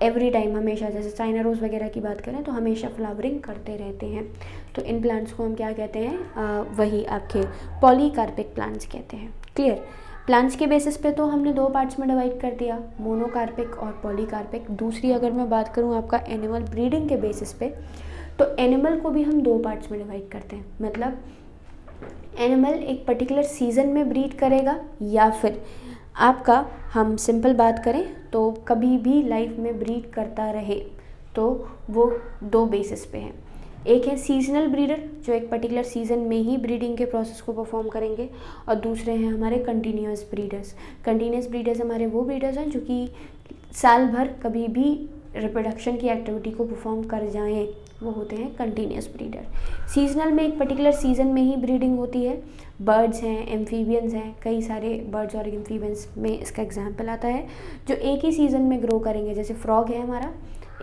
एवरी टाइम हमेशा, जैसे चाइना रोज़ वगैरह की बात करें तो हमेशा फ्लावरिंग करते रहते हैं। तो इन प्लांट्स को हम क्या कहते हैं? वही आपके पॉलीकार्पिक प्लांट्स कहते हैं। क्लियर? प्लांट्स के बेसिस पे तो हमने 2 पार्ट्स में डिवाइड कर दिया, मोनोकार्पिक और पॉलीकार्पिक। दूसरी अगर मैं बात करूँ आपका एनिमल ब्रीडिंग के बेसिस पे, तो एनिमल को भी हम 2 पार्ट्स में डिवाइड करते हैं। मतलब एनिमल एक पर्टिकुलर सीज़न में ब्रीड करेगा या फिर आपका हम सिंपल बात करें तो कभी भी लाइफ में ब्रीड करता रहे तो वो 2 बेसिस पे हैं। एक है सीजनल ब्रीडर जो एक पर्टिकुलर सीज़न में ही ब्रीडिंग के प्रोसेस को परफॉर्म करेंगे, और दूसरे हैं हमारे कंटिन्यूस ब्रीडर्स। कंटिन्यूस ब्रीडर्स हमारे वो ब्रीडर्स हैं जो कि साल भर कभी भी रिप्रोडक्शन की एक्टिविटी को परफॉर्म कर जाएं, वो होते हैं कंटिन्यूस ब्रीडर। सीजनल में एक पर्टिकुलर सीज़न में ही ब्रीडिंग होती है। बर्ड्स हैं, एम्फीबियंस हैं, कई सारे बर्ड्स और एम्फीबियंस में इसका एग्जाम्पल आता है जो एक ही सीज़न में ग्रो करेंगे। जैसे फ्रॉग है हमारा,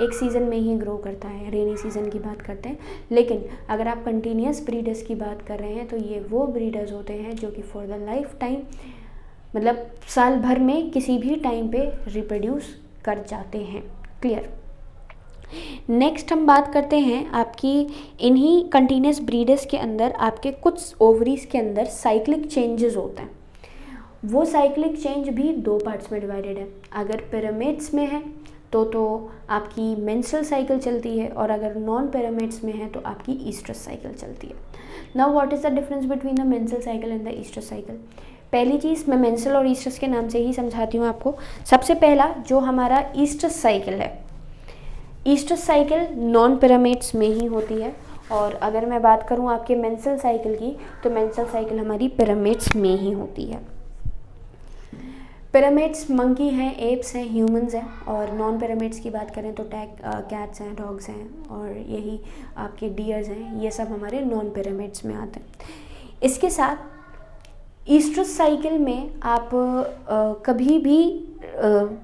एक सीज़न में ही ग्रो करता है, रेनी सीज़न की बात करते हैं। लेकिन अगर आप कंटिन्यूस ब्रीडर्स की बात कर रहे हैं तो ये वो ब्रीडर्स होते हैं जो कि फॉर द लाइफ टाइम, मतलब साल भर में किसी भी टाइम पे रिप्रोड्यूस कर जाते हैं। क्लियर। नेक्स्ट हम बात करते हैं आपकी इन्हीं कंटिन्यूस ब्रीडर्स के अंदर आपके कुछ ओवरीज के अंदर साइक्लिक चेंजेस होते हैं। वो साइक्लिक चेंज भी 2 पार्ट्स में डिवाइडेड है। अगर पिरामिड्स में है तो आपकी मेंस्ट्रुअल साइकिल चलती है, और अगर नॉन पिरामिड्स में है तो आपकी ईस्ट्रस साइकिल चलती है। Now what is the difference between the menstrual cycle and the oestrus cycle? पहली चीज़ मैं मेंस्ट्रुअल और ईस्ट्रस के नाम से ही समझाती हूँ आपको। सबसे पहला जो हमारा ईस्ट्रस साइकिल है, ईस्ट्रस साइकिल नॉन पिरामिड्स में ही होती है, और अगर मैं बात करूँ आपके मेंस्ट्रुअल साइकिल की तो मेंस्ट्रुअल साइकिल हमारी पिरामिड्स में ही होती है। पिरामिड्स मंकी हैं, एप्स हैं, ह्यूमंस हैं, और नॉन पिरामिड्स की बात करें तो कैट्स हैं, डॉग्स हैं, और यही आपके डियर्स हैं। ये सब हमारे नॉन पिरामिड्स में आते हैं। इसके साथ ईस्ट्रस साइकिल में आप कभी भी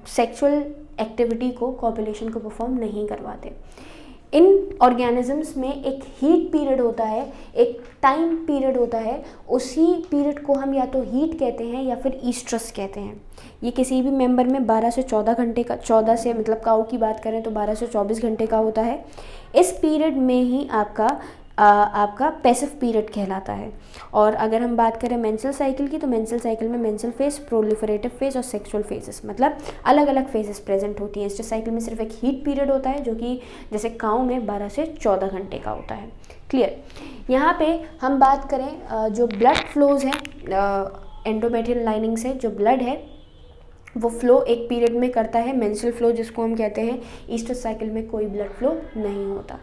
सेक्सुअल एक्टिविटी को, कॉपुलेशन को परफॉर्म नहीं करवाते। इन ऑर्गेनिजम्स में एक हीट पीरियड होता है, एक टाइम पीरियड होता है। उसी पीरियड को हम या तो हीट कहते हैं या फिर ईस्ट्रस कहते हैं। ये किसी भी मेंबर में 12 से 14 घंटे का, 14 से मतलब काऊ की बात करें तो 12 से 24 घंटे का होता है। इस पीरियड में ही आपका पैसिव पीरियड कहलाता है। और अगर हम बात करें मेंस्ट्रुअल साइकिल की तो मेंस्ट्रुअल साइकिल में मेंस्ट्रुअल फेज, प्रोलिफरेटिव फेज और सेक्सुअल फेजेस, मतलब अलग अलग फेजेस प्रेजेंट होती हैं। इस साइकिल में सिर्फ एक हीट पीरियड होता है जो कि जैसे काऊ में 12 से 14 घंटे का होता है। क्लियर। यहाँ पे हम बात करें जो ब्लड फ्लोज है एंडोमेट्रियल लाइनिंग से, जो ब्लड है वो फ्लो एक पीरियड में करता है, मेंस्ट्रुअल फ्लो जिसको हम कहते हैं। ईस्ट्रस साइकिल में कोई ब्लड फ्लो नहीं होता।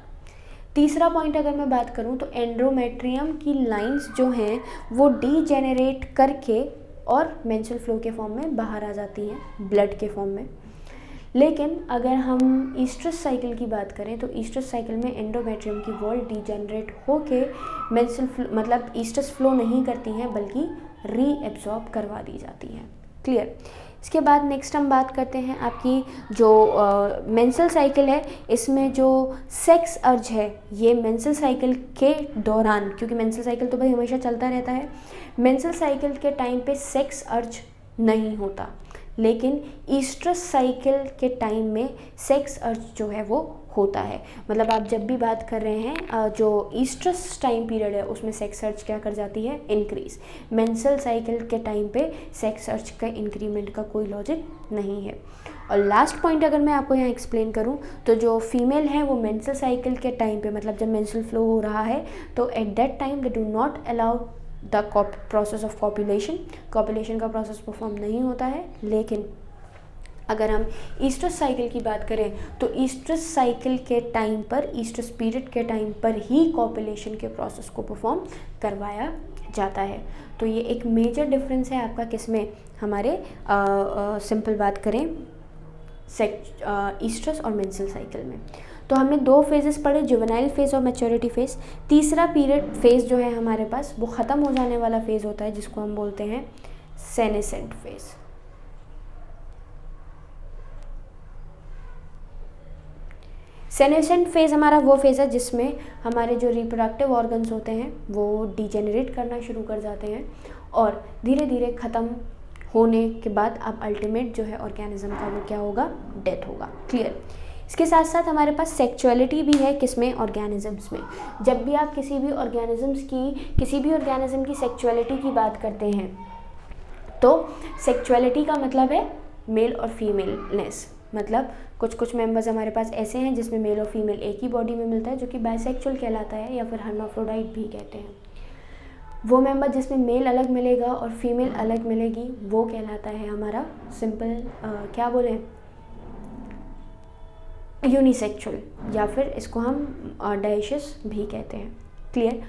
तीसरा पॉइंट अगर मैं बात करूं तो एंडोमेट्रियम की लाइंस जो हैं वो डीजेनरेट करके और मेंस्ट्रुअल फ्लो के फॉर्म में बाहर आ जाती हैं, ब्लड के फॉर्म में। लेकिन अगर हम ईस्ट्रस साइकिल की बात करें तो ईस्ट्रस साइकिल में एंडोमेट्रियम की वॉल डीजेनरेट होके मेंस्ट्रुअल फ्लो, मतलब ईस्ट्रस फ्लो नहीं करती हैं बल्कि रीएब्जॉर्ब करवा दी जाती हैं। क्लियर। इसके बाद नेक्स्ट हम बात करते हैं आपकी जो मेंस्ट्रुअल साइकिल है, इसमें जो सेक्स अर्ज है ये मेंस्ट्रुअल साइकिल के दौरान, क्योंकि मेंस्ट्रुअल साइकिल तो भाई हमेशा चलता रहता है, मेंस्ट्रुअल साइकिल के टाइम पे सेक्स अर्ज नहीं होता। लेकिन ईस्ट्रस साइकिल के टाइम में सेक्स अर्ज जो है वो होता है। मतलब आप जब भी बात कर रहे हैं जो ईस्ट्रस टाइम पीरियड है उसमें सेक्स अर्ज क्या कर जाती है, इंक्रीज। मेंस्ट्रुअल साइकिल के टाइम पे सेक्स अर्ज का इंक्रीमेंट का कोई लॉजिक नहीं है। और लास्ट पॉइंट अगर मैं आपको यहाँ एक्सप्लेन करूँ तो जो फीमेल है वो मेंस्ट्रुअल साइकिल के टाइम पे, मतलब जब मेंस्ट्रुअल फ्लो हो रहा है तो at that time they do not allow the process of copulation का प्रोसेस परफॉर्म नहीं होता है। लेकिन अगर हम ईस्ट्रस साइकिल की बात करें तो ईस्ट्रस साइकिल के टाइम पर, ईस्ट्रस पीरियड के टाइम पर ही कॉपुलेशन के प्रोसेस को परफॉर्म करवाया जाता है। तो ये एक मेजर डिफरेंस है आपका किसमें, हमारे सिंपल बात करें ईस्ट्रस और मेंस्ट्रुअल साइकिल में। तो हमने 2 फेजेस पढ़े, जुवेनाइल फेज और मैच्योरिटी फेज। तीसरा पीरियड फेज जो है हमारे पास वो ख़त्म हो जाने वाला फेज होता है जिसको हम बोलते हैं सेनेसेंट फेज। सेनेसेंट फेज हमारा वो फेज है जिसमें हमारे जो रिप्रोडक्टिव ऑर्गन्स होते हैं वो डिजेनरेट करना शुरू कर जाते हैं और धीरे धीरे ख़त्म होने के बाद अब अल्टीमेट जो है ऑर्गेनिज्म का वो क्या होगा, डेथ होगा। क्लियर। इसके साथ साथ हमारे पास सेक्सुअलिटी भी है किसमें, ऑर्गेनिजम्स में। जब भी आप किसी भी ऑर्गेनिज्म की सेक्सुअलिटी की बात करते हैं तो सेक्सुअलिटी का मतलब है मेल और फीमेलनेस। मतलब कुछ मेंबर्स हमारे पास ऐसे हैं जिसमें मेल और फीमेल एक ही बॉडी में मिलता है जो कि बाइसेक्सुअल कहलाता है या फिर हर्माफ्रोडाइट भी कहते हैं। वो मेंबर जिसमें मेल अलग मिलेगा और फीमेल अलग मिलेगी वो कहलाता है हमारा सिंपल क्या बोलें, यूनिसेक्सुअल, या फिर इसको हम डायशियस भी कहते हैं। क्लियर।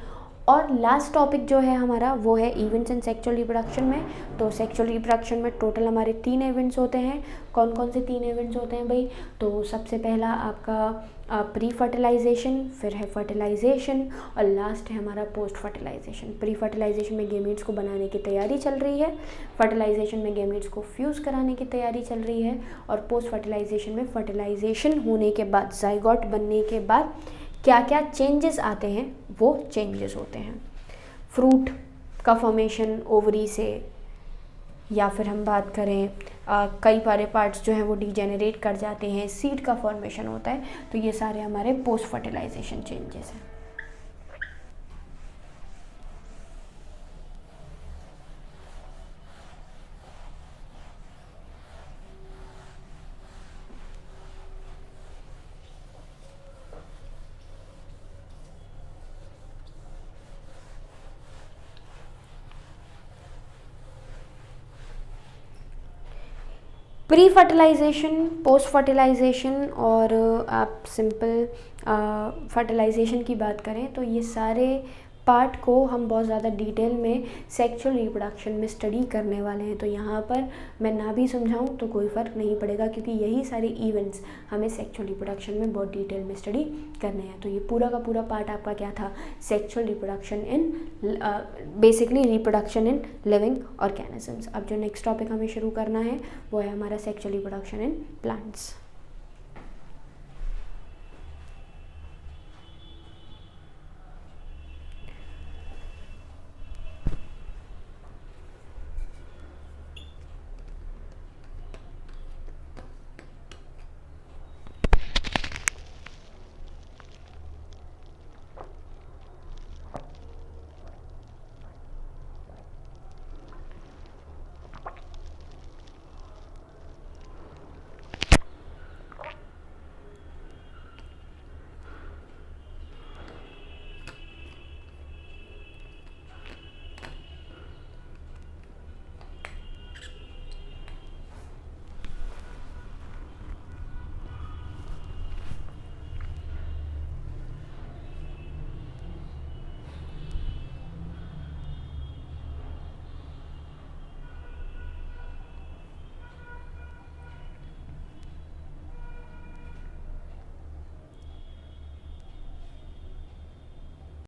और लास्ट टॉपिक जो है हमारा वो है इवेंट्स इन सेक्सुअल रिप्रोडक्शन में। तो सेक्सुअल रिप्रोडक्शन में टोटल हमारे 3 इवेंट्स होते हैं। कौन कौन से 3 इवेंट्स होते हैं भाई? तो सबसे पहला आपका प्री फर्टिलाइजेशन, फिर है फर्टिलाइजेशन, और लास्ट है हमारा पोस्ट फर्टिलाइजेशन। प्री फर्टिलाइजेशन में गेमीट्स को बनाने की तैयारी चल रही है, फर्टिलाइजेशन में गेमीट्स को फ्यूज़ कराने की तैयारी चल रही है, और पोस्ट फर्टिलाइजेशन में फर्टिलाइजेशन होने के बाद, जाइगोट बनने के बाद क्या क्या चेंजेस आते हैं वो चेंजेस होते हैं। फ्रूट का फॉर्मेशन ओवरी से, या फिर हम बात करें कई सारे पार्ट्स जो हैं वो डिजेनरेट कर जाते हैं, सीड का फॉर्मेशन होता है। तो ये सारे हमारे पोस्ट फर्टिलाइजेशन चेंजेस हैं। प्री फर्टिलाइजेशन, पोस्ट फर्टिलाइजेशन, और आप सिंपल फर्टिलाइजेशन की बात करें तो ये सारे पार्ट को हम बहुत ज़्यादा डिटेल में सेक्सुअल रिप्रोडक्शन में स्टडी करने वाले हैं। तो यहाँ पर मैं ना भी समझाऊँ तो कोई फ़र्क नहीं पड़ेगा, क्योंकि यही सारे इवेंट्स हमें सेक्सुअल रिप्रोडक्शन में बहुत डिटेल में स्टडी करने हैं। तो ये पूरा का पूरा पार्ट आपका क्या था? Sexual reproduction in basically reproduction in living organisms. अब जो नेक्स्ट टॉपिक हमें शुरू करना है वो है हमारा सेक्सुअल रिप्रोडक्शन इन प्लांट्स।